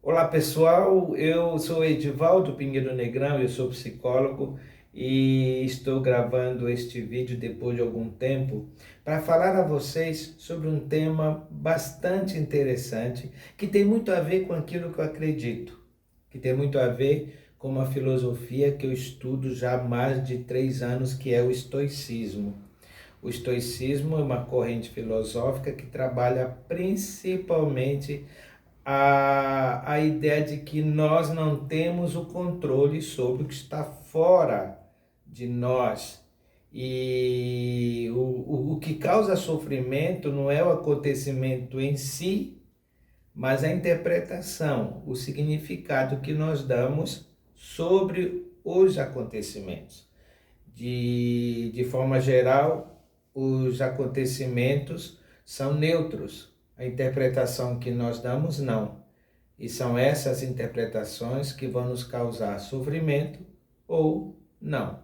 Olá pessoal, eu sou Edivaldo Pinheiro Negrão, eu sou psicólogo e estou gravando este vídeo depois de algum tempo para falar a vocês sobre um tema bastante interessante que tem muito a ver com aquilo que eu acredito, que tem muito a ver com uma filosofia que eu estudo já há mais de 3 anos, que é o estoicismo. O estoicismo é uma corrente filosófica que trabalha principalmente a ideia de que nós não temos o controle sobre o que está fora de nós. E o que causa sofrimento não é o acontecimento em si, mas a interpretação, o significado que nós damos sobre os acontecimentos. De forma geral, os acontecimentos são neutros. A interpretação que nós damos, não. E são essas interpretações que vão nos causar sofrimento ou não.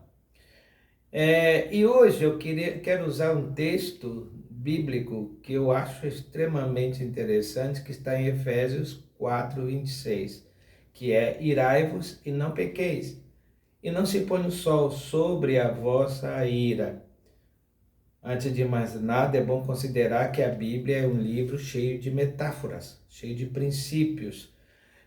E hoje eu quero usar um texto bíblico que eu acho extremamente interessante, que está em Efésios 4:26, que é: irai-vos e não pequeis, e não se põe o sol sobre a vossa ira. Antes de mais nada, é bom considerar que a Bíblia é um livro cheio de metáforas, cheio de princípios,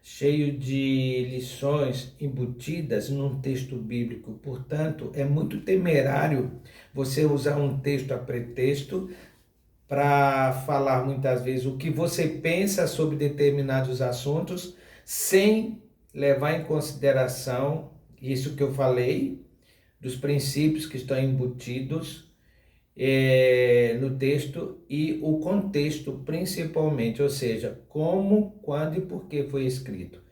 cheio de lições embutidas num texto bíblico. Portanto, é muito temerário você usar um texto a pretexto para falar muitas vezes o que você pensa sobre determinados assuntos, sem levar em consideração isso que eu falei, dos princípios que estão embutidos no texto e o contexto principalmente, ou seja, como, quando e por que foi escrito.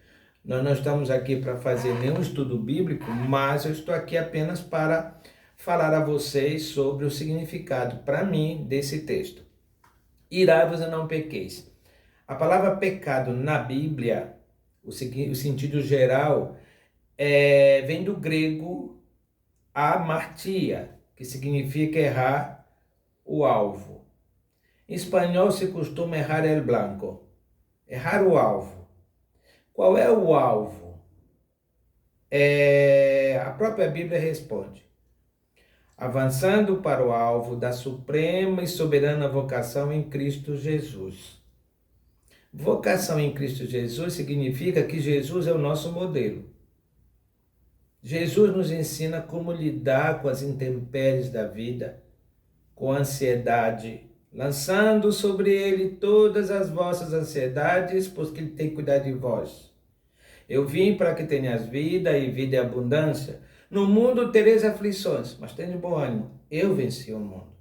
Nós não estamos aqui para fazer nenhum estudo bíblico, mas eu estou aqui apenas para falar a vocês sobre o significado, para mim, desse texto. Irai-vos e não pequeis. A palavra pecado na Bíblia, o sentido geral, vem do grego amartia, que significa errar o alvo. Em espanhol se costuma errar el blanco, errar o alvo. Qual é o alvo? A própria Bíblia responde: avançando para o alvo da suprema e soberana vocação em Cristo Jesus. Vocação em Cristo Jesus significa que Jesus é o nosso modelo. Jesus nos ensina como lidar com as intempéries da vida, com a ansiedade, lançando sobre ele todas as vossas ansiedades, pois que ele tem que cuidar de vós. Eu vim para que tenhas vida e vida em abundância. No mundo tereis aflições, mas tenha bom ânimo. Eu venci o mundo.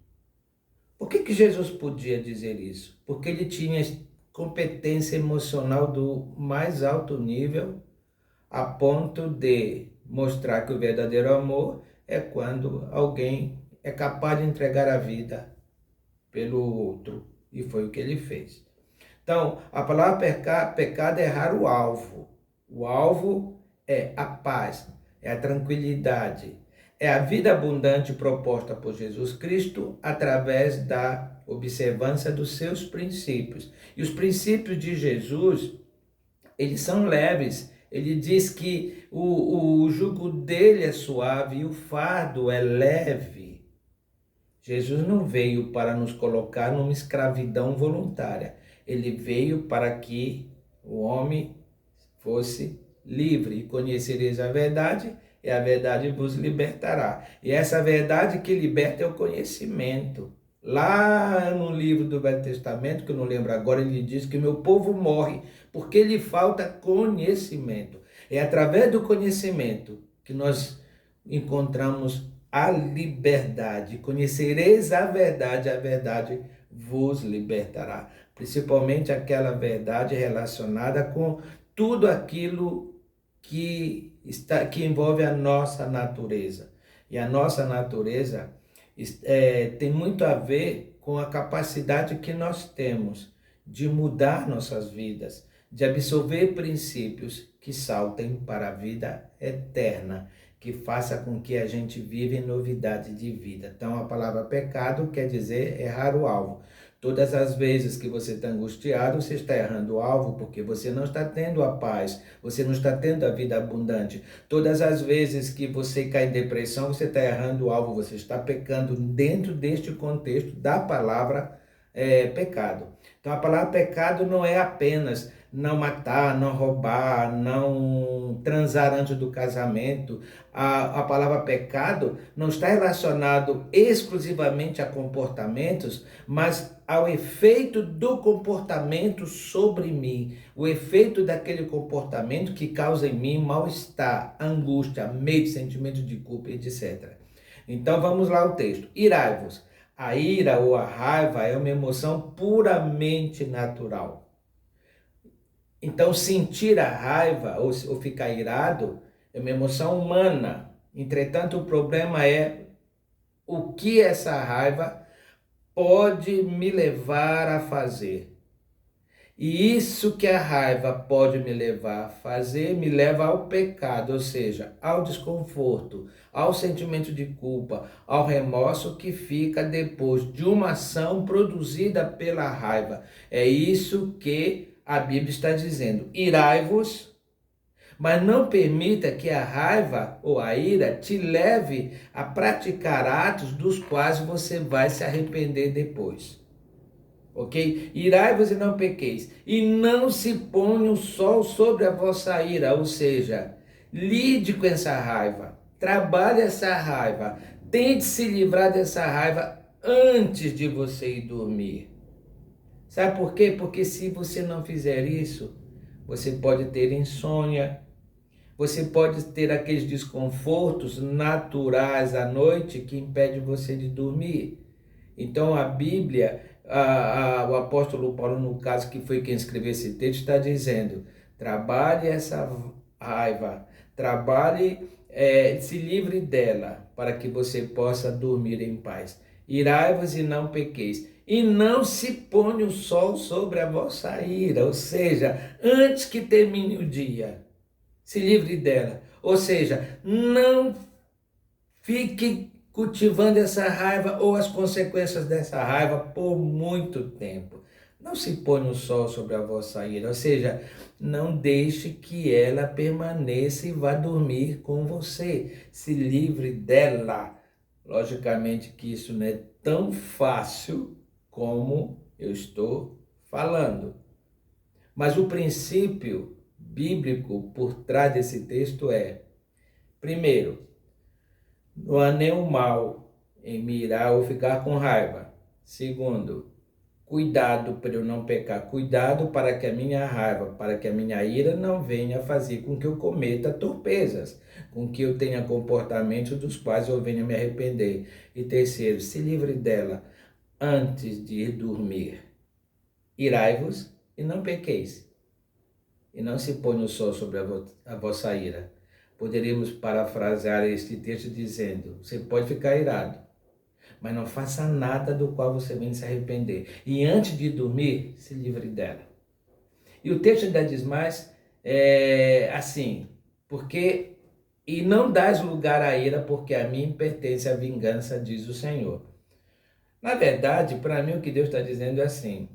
Por que Jesus podia dizer isso? Porque ele tinha competência emocional do mais alto nível, a ponto de mostrar que o verdadeiro amor é quando alguém é capaz de entregar a vida pelo outro. E foi o que ele fez. Então, a palavra pecado é errar o alvo. O alvo é a paz, é a tranquilidade, é a vida abundante proposta por Jesus Cristo através da observância dos seus princípios. E os princípios de Jesus, eles são leves. Ele diz que o jugo dele é suave e o fardo é leve. Jesus não veio para nos colocar numa escravidão voluntária. Ele veio para que o homem fosse livre. E conhecereis a verdade, e a verdade vos libertará. E essa verdade que liberta é o conhecimento. Lá no livro do Velho Testamento, que eu não lembro agora, ele diz que meu povo morre porque lhe falta conhecimento. É através do conhecimento que nós encontramos a liberdade. Conhecereis a verdade vos libertará. Principalmente aquela verdade relacionada com tudo aquilo que envolve a nossa natureza. E a nossa natureza tem muito a ver com a capacidade que nós temos de mudar nossas vidas, de absorver princípios que saltem para a vida eterna, que faça com que a gente viva em novidade de vida. Então, a palavra pecado quer dizer errar o alvo. Todas as vezes que você está angustiado, você está errando o alvo, porque você não está tendo a paz, você não está tendo a vida abundante. Todas as vezes que você cai em depressão, você está errando o alvo, você está pecando dentro deste contexto da palavra pecado. Então a palavra pecado não é apenas não matar, não roubar, não transar antes do casamento. A palavra pecado não está relacionado exclusivamente a comportamentos, mas ao efeito do comportamento sobre mim, o efeito daquele comportamento que causa em mim mal-estar, angústia, medo, sentimento de culpa, etc. Então vamos lá ao texto. Irai-vos. A ira ou a raiva é uma emoção puramente natural. Então, sentir a raiva ou ficar irado é uma emoção humana. Entretanto, o problema é o que essa raiva pode me levar a fazer. E isso que a raiva pode me levar a fazer, me leva ao pecado, ou seja, ao desconforto, ao sentimento de culpa, ao remorso que fica depois de uma ação produzida pela raiva. É isso que a Bíblia está dizendo. Irai-vos, mas não permita que a raiva ou a ira te leve a praticar atos dos quais você vai se arrepender depois. Ok? Irai-vos e não pequeis, e não se ponha o sol sobre a vossa ira, ou seja, lide com essa raiva, trabalhe essa raiva, tente se livrar dessa raiva antes de você ir dormir. Sabe por quê? Porque se você não fizer isso, você pode ter insônia, você pode ter aqueles desconfortos naturais à noite que impedem você de dormir. Então a Bíblia, o apóstolo Paulo, no caso, que foi quem escreveu esse texto, está dizendo: trabalhe essa raiva, trabalhe, se livre dela, para que você possa dormir em paz. Irai-vos e não pequeis, e não se ponha o sol sobre a vossa ira, ou seja, antes que termine o dia, se livre dela. Ou seja, não fique cultivando essa raiva ou as consequências dessa raiva por muito tempo. Não se ponha o sol sobre a vossa ira, ou seja, não deixe que ela permaneça e vá dormir com você. Se livre dela. Logicamente que isso não é tão fácil como eu estou falando. Mas o princípio bíblico por trás desse texto é, primeiro, não há nenhum mal em me irar ou ficar com raiva. Segundo, cuidado para eu não pecar. Cuidado para que a minha raiva, para que a minha ira não venha fazer com que eu cometa torpezas, com que eu tenha comportamentos dos quais eu venha me arrepender. E terceiro, se livre dela antes de ir dormir. Irai-vos e não pequeis. E não se ponha o sol sobre a vossa ira. Poderíamos parafrasear este texto dizendo: você pode ficar irado, mas não faça nada do qual você venha se arrepender. E antes de dormir, se livre dela. E o texto ainda diz mais, assim, porque, e não dás lugar à ira, porque a mim pertence a vingança, diz o Senhor. Na verdade, para mim o que Deus está dizendo é assim: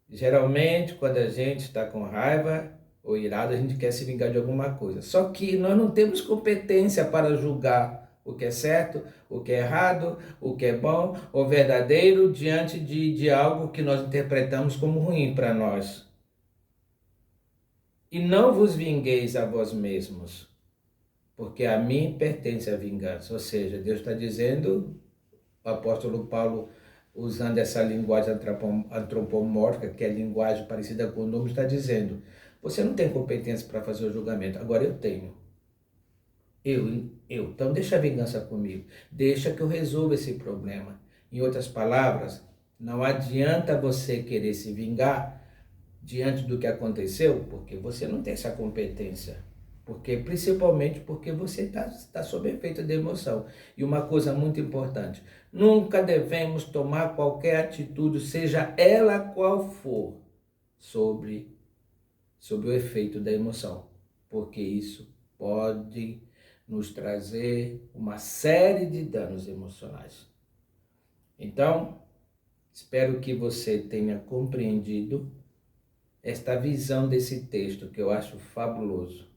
geralmente, quando a gente está com raiva ou irado, a gente quer se vingar de alguma coisa. Só que nós não temos competência para julgar o que é certo, o que é errado, o que é bom ou verdadeiro diante de algo que nós interpretamos como ruim para nós. E não vos vingueis a vós mesmos, porque a mim pertence a vingança. Ou seja, Deus está dizendo, o apóstolo Paulo, usando essa linguagem antropomórfica, que é a linguagem parecida com o nome, está dizendo: você não tem competência para fazer o julgamento, agora eu tenho. Então deixa a vingança comigo, deixa que eu resolva esse problema. Em outras palavras, não adianta você querer se vingar diante do que aconteceu, porque você não tem essa competência. Principalmente porque você está sob efeito de emoção. E uma coisa muito importante: nunca devemos tomar qualquer atitude, seja ela qual for, sobre o efeito da emoção, porque isso pode nos trazer uma série de danos emocionais. Então, Espero que você tenha compreendido esta visão desse texto que eu acho fabuloso.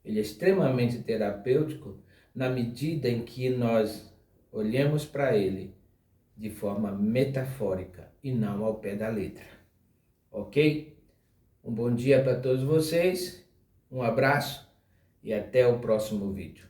Ele é extremamente terapêutico na medida em que nós olhamos para ele de forma metafórica e não ao pé da letra. Ok? Um bom dia para todos vocês, um abraço e até o próximo vídeo.